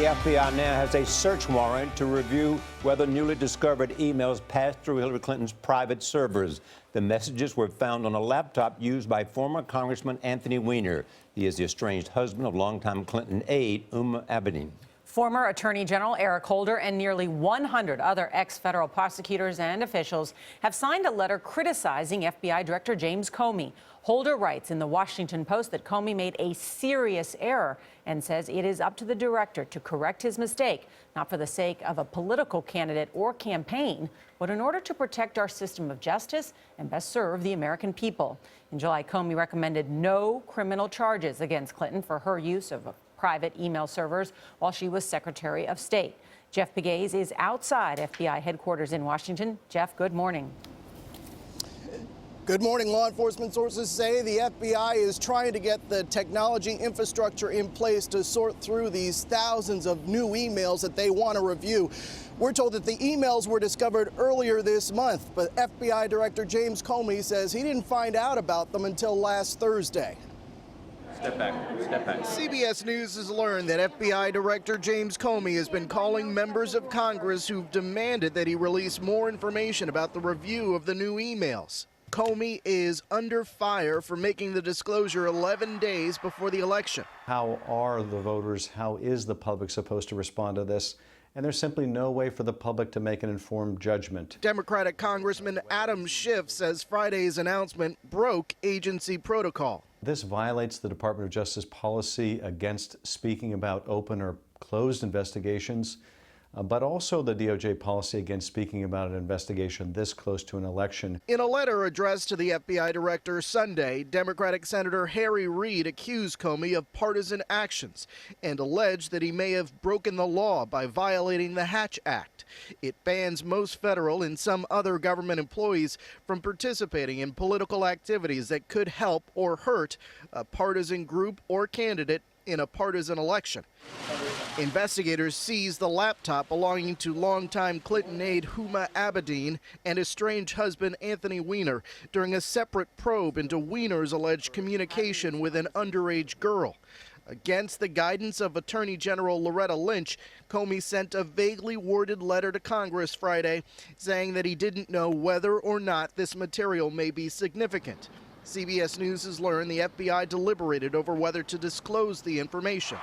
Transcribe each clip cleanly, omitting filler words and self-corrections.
The FBI now has a search warrant to review whether newly discovered emails passed through Hillary Clinton's private servers. The messages were found on a laptop used by former Congressman Anthony Weiner. He is the estranged husband of longtime Clinton aide Huma Abedin. Former Attorney General Eric Holder and nearly 100 other ex-federal prosecutors and officials have signed a letter criticizing FBI Director James Comey. Holder writes in the Washington Post that Comey made a serious error and says it is up to the director to correct his mistake, not for the sake of a political candidate or campaign, but in order to protect our system of justice and best serve the American people. In July, Comey recommended no criminal charges against Clinton for her use of private email servers while she was Secretary of State. Jeff Pegues is outside FBI headquarters in Washington. Jeff, good morning. Good morning. Law enforcement sources say the FBI is trying to get the technology infrastructure in place to sort through these thousands of new emails that they want to review. We're told that the emails were discovered earlier this month, but FBI Director James Comey says he didn't find out about them until last Thursday. Step back. Step back. CBS News has learned that FBI Director James Comey has been calling members of Congress who've demanded that he release more information about the review of the new emails. Comey is under fire for making the disclosure 11 days before the election. How are the voters, how is the public supposed to respond to this? And there's simply no way for the public to make an informed judgment. Democratic Congressman Adam Schiff says Friday's announcement broke agency protocol. This violates the Department of Justice policy against speaking about open or closed investigations, but also the DOJ policy against speaking about an investigation this close to an election. In a letter addressed to the FBI director Sunday, Democratic Senator Harry Reid accused Comey of partisan actions and alleged that he may have broken the law by violating the Hatch Act. It bans most federal and some other government employees from participating in political activities that could help or hurt a partisan group or candidate in a partisan election. Investigators seized the laptop belonging to longtime Clinton aide Huma Abedin and estranged husband Anthony Weiner during a separate probe into Weiner's alleged communication with an underage girl. Against the guidance of Attorney General Loretta Lynch, Comey sent a vaguely worded letter to Congress Friday saying that he didn't know whether or not this material may be significant. CBS News has learned the FBI deliberated over whether to disclose the information.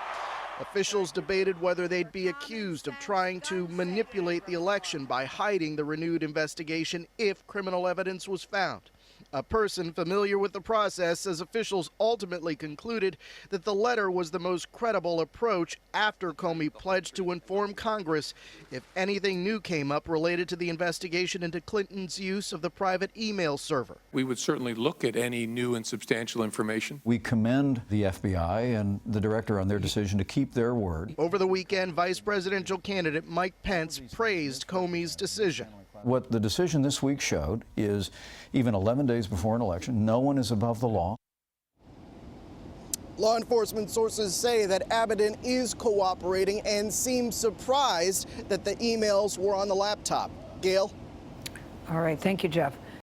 Officials debated whether they'd be accused of trying to manipulate the election by hiding the renewed investigation if criminal evidence was found. A person familiar with the process says officials ultimately concluded that the letter was the most credible approach after Comey pledged to inform Congress if anything new came up related to the investigation into Clinton's use of the private email server. We would certainly look at any new and substantial information. We commend the FBI and the director on their decision to keep their word. Over the weekend, vice presidential candidate Mike Pence praised Comey's decision. What the decision this week showed is even 11 days before an election, no one is above the law. Law enforcement sources say that Abedin is cooperating and seems surprised that the emails were on the laptop. Gail? All right. Thank you, Jeff.